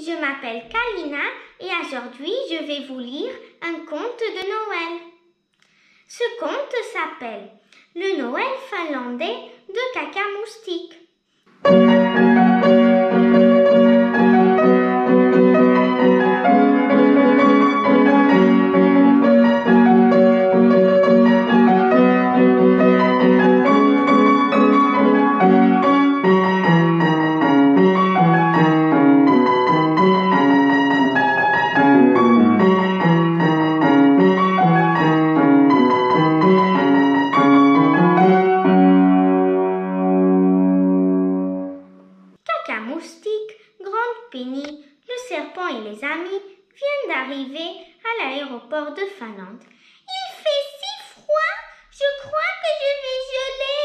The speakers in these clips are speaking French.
je m'appelle Kalina et aujourd'hui je vais vous lire un conte de Noël. Ce conte s'appelle Le Noël finlandais de Kaka Moustique. Kaka Moustique, Grande Penny, le serpent et les amis viennent d'arriver à l'aéroport de Finlande. Il fait si froid, je crois que je vais geler,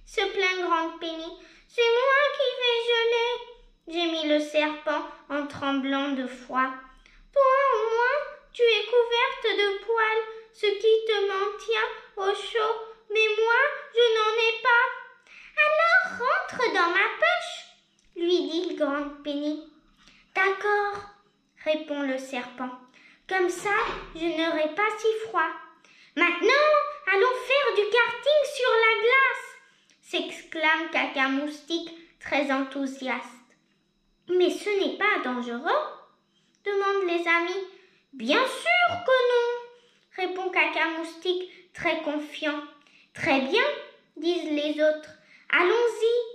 se plaint Grande Penny. C'est moi qui vais geler, gémit le serpent en tremblant de froid. Toi au moins, tu es couverte de poils, ce qui te maintient au chaud, mais moi, je n'en ai pas. Alors rentre dans ma poche, lui dit Grande Penny. D'accord, répond le serpent. Comme ça, je n'aurai pas si froid. Maintenant, allons faire du karting sur la glace, s'exclame Kaka Moustique, très enthousiaste. Mais ce n'est pas dangereux, demandent les amis. Bien sûr que non, répond Kaka Moustique, très confiant. Très bien, disent les autres. Allons-y.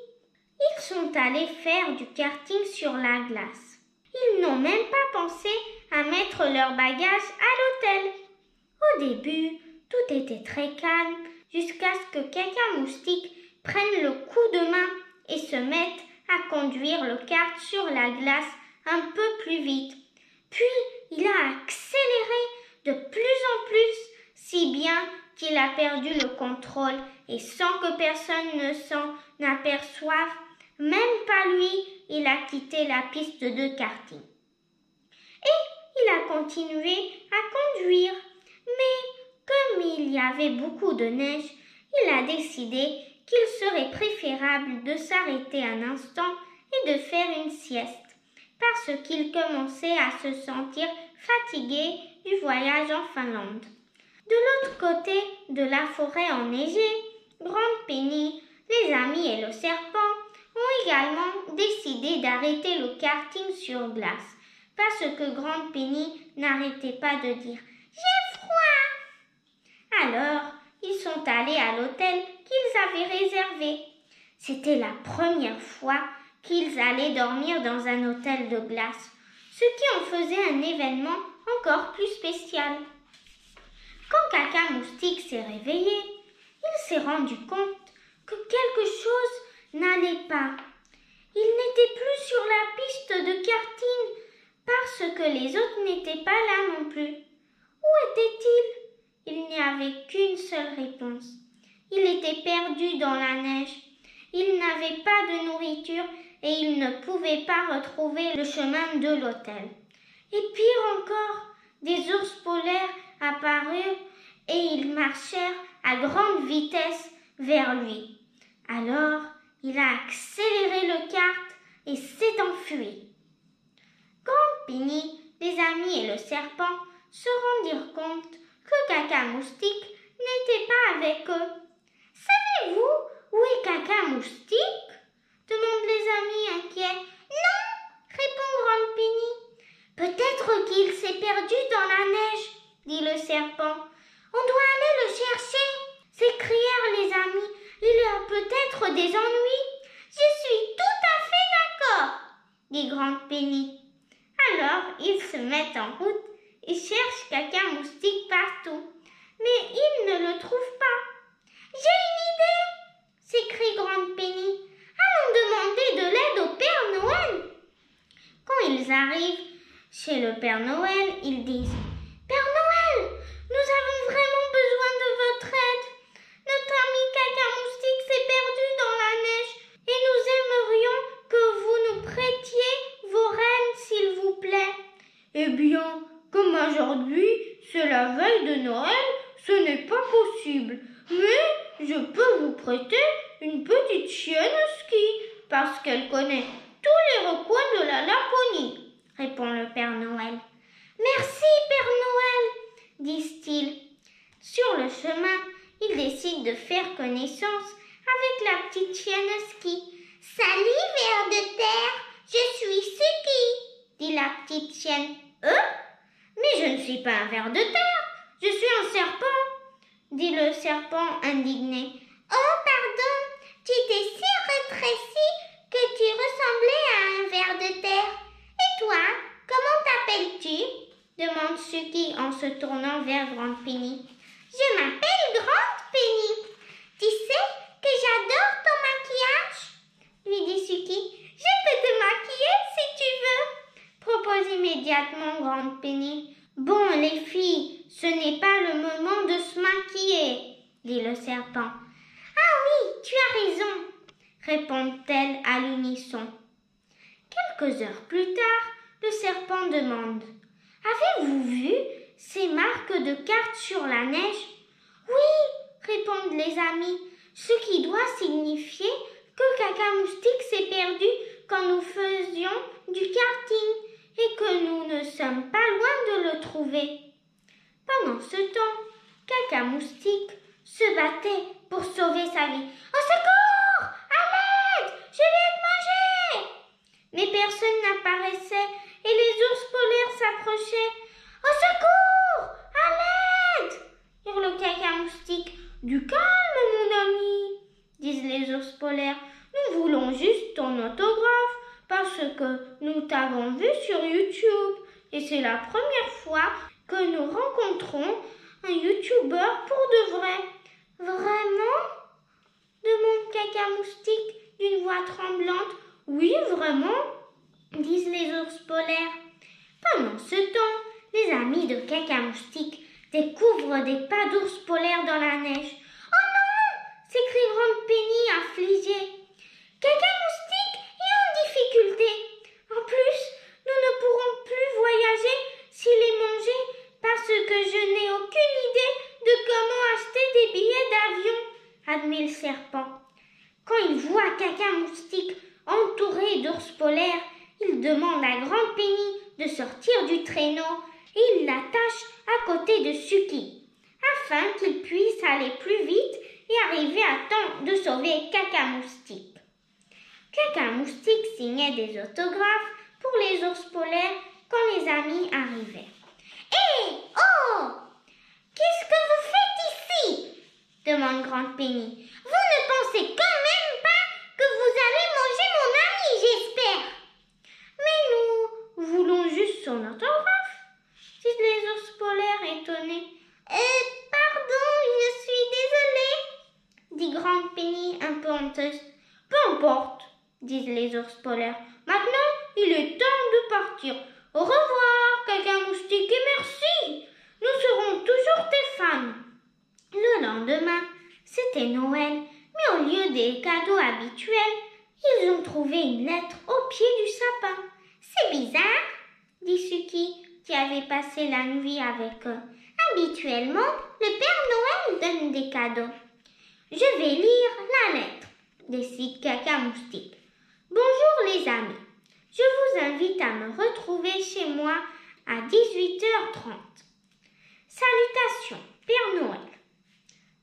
Ils sont allés faire du karting sur la glace. Ils n'ont même pas pensé à mettre leurs bagages à l'hôtel. Au début, tout était très calme jusqu'à ce que Kaka Moustique prenne le coup de main et se mette à conduire le kart sur la glace un peu plus vite. Puis, il a accéléré de plus en plus, si bien qu'il a perdu le contrôle et sans que personne ne s'en aperçoive, même pas lui, il a quitté la piste de karting. Et il a continué à conduire. Mais comme il y avait beaucoup de neige, il a décidé qu'il serait préférable de s'arrêter un instant et de faire une sieste, parce qu'il commençait à se sentir fatigué du voyage en Finlande. De l'autre côté de la forêt enneigée, Grande Penny, les amis et le serpent ont également décidé d'arrêter le karting sur glace, parce que Grande Penny n'arrêtait pas de dire « J'ai froid !» Alors, ils sont allés à l'hôtel qu'ils avaient réservé. C'était la première fois qu'ils allaient dormir dans un hôtel de glace, ce qui en faisait un événement encore plus spécial. Quand Kaka Moustique s'est réveillé, il s'est rendu compte que quelque chose n'allait pas. Il n'était plus sur la piste de karting parce que les autres n'étaient pas là non plus. Où était-il? Il n'y avait qu'une seule réponse. Il était perdu dans la neige. Il n'avait pas de nourriture et il ne pouvait pas retrouver le chemin de l'hôtel. Et pire encore, des ours polaires apparurent et ils marchèrent à grande vitesse vers lui. Alors, il a accéléré le kart et s'est enfui. Grande Penny, les amis et le serpent se rendirent compte que Kaka Moustique n'était pas avec eux. Savez-vous où est Kaka Moustique? Demandent les amis inquiets. Non, répond Grande Penny. Peut-être qu'il s'est perdu dans la neige, dit le serpent. On doit aller le chercher, s'écrièrent les amis. Il y a peut-être des ennuis. Je suis tout à fait d'accord, dit Grande Penny. Alors, ils se mettent en route et cherchent Kaka Moustique partout. Mais ils ne le trouvent pas. J'ai une idée, s'écrie Grande Penny. Allons demander de l'aide au Père Noël. Quand ils arrivent chez le Père Noël, ils disent « Père Noël, nous avons vraiment besoin de votre aide. Notre ami Kaka Moustique s'est perdu dans la neige et nous aimerions que vous nous prêtiez vos rennes, s'il vous plaît. » Eh bien, comme aujourd'hui, c'est la veille de Noël, ce n'est pas possible. Mais je peux vous prêter une petite chienne ski parce qu'elle connaît tous les recoins de la Laponie. de faire connaissance avec la petite chienne Ski. « Salut, ver de terre, je suis Suki, dit la petite chienne. « Mais je ne suis pas un ver de terre, je suis un serpent, dit le serpent indigné. « Oh, pardon, tu t'es si rétréci que tu ressemblais à un ver de terre. Et toi, comment t'appelles-tu » demande Suki en se tournant vers Grande Penny. « Je m'appelle Grande Penny. Tu sais que j'adore ton maquillage » lui dit Suki. « Je peux te maquiller si tu veux » propose immédiatement Grande Penny. « Bon, les filles, ce n'est pas le moment de se maquiller, dit le serpent. « Ah oui, tu as raison, répondent-elles à l'unisson. Quelques heures plus tard, le serpent demande « Avez-vous vu ces marques de cartes sur la neige ?»« Oui, répondent les amis, ce qui doit signifier que Caca-Moustique s'est perdu quand nous faisions du karting et que nous ne sommes pas loin de le trouver. » Pendant ce temps, Caca-Moustique se battait pour sauver sa vie. « Au secours! À l'aide! Je vais être mangé !» Mais personne n'apparaissait et les ours polaires s'approchaient. « Au secours! À l'aide !» hurle Caca-Moustique. « Du calme, mon ami !» disent les ours polaires. « Nous voulons juste ton autographe parce que nous t'avons vu sur YouTube et c'est la première fois que nous rencontrons un youtubeur pour de vrai. » « Vraiment ?» demande Caca-Moustique d'une voix tremblante. « Oui, vraiment ?» disent les ours polaires. Pendant ce temps, les amis de Caca-Moustique découvrent des pas d'ours polaires dans la neige. « Oh non !» s'écrie Grande Penny affligée. « Caca-Moustique est en difficulté. En plus, nous ne pourrons plus voyager s'il est mangé parce que je n'ai aucune idée de comment acheter des billets d'avion, » admet le serpent. Quand il voit Caca-Moustique entouré d'ours polaires, il demande à Grande Penny de sortir du traîneau et il l'attache à côté de Suki, afin qu'il puisse aller plus vite et arriver à temps de sauver Caca-Moustique. Caca-Moustique signait des autographes pour les ours polaires quand les amis arrivaient. « Hé! Oh! Qu'est-ce que vous faites ici ?» demande Grande Penny. « Vous ne pensez quand même pas que vous allez manger mon ami, j'espère. » « Mais nous voulons juste son autographe, » disent les ours polaires étonnés. « Pardon, je suis désolée, » dit Grande Penny un peu honteuse. « Peu importe, » disent les ours polaires. « Maintenant, il est temps de partir. Au revoir, Caca-Moustique, et merci. Nous serons toujours tes fans. » Le lendemain, c'était Noël, mais au lieu des cadeaux habituels, ils ont trouvé une lettre au pied du sapin. « C'est bizarre, » dit Suki, qui avait passé la nuit avec eux. « Habituellement, le Père Noël donne des cadeaux. »« Je vais lire la lettre, » décide Caca-Moustique. « Bonjour les amis, je vous invite à me retrouver chez moi à 18h30. Salutations, Père Noël. »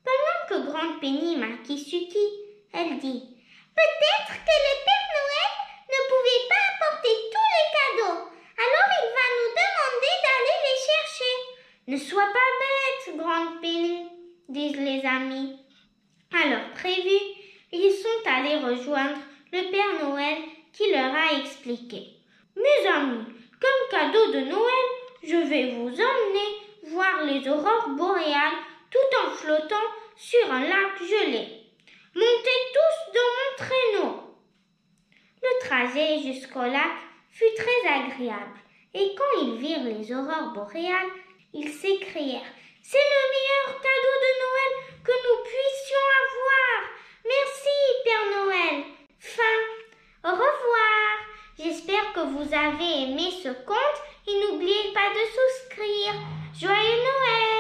Pendant que Grande Penny maquille Suki, elle dit « Peut-être que le Père Noël ne pouvait pas apporter tous les cadeaux, alors il va nous demander d'aller les chercher. »« Ne sois pas bête, Grande Penny, » disent les amis. À l'heure prévue, ils sont allés rejoindre le Père Noël qui leur a expliqué. « Mes amis, comme cadeau de Noël, je vais vous emmener voir les aurores boréales tout en flottant sur un lac gelé. Montez tous dans mon traîneau. » Le trajet jusqu'au lac fut très agréable et quand ils virent les aurores boréales, ils s'écrièrent « C'est le meilleur cadeau de Noël que nous puissions avoir. Merci, Père Noël. » Fin. Au revoir. J'espère que vous avez aimé ce conte et n'oubliez pas de souscrire. Joyeux Noël!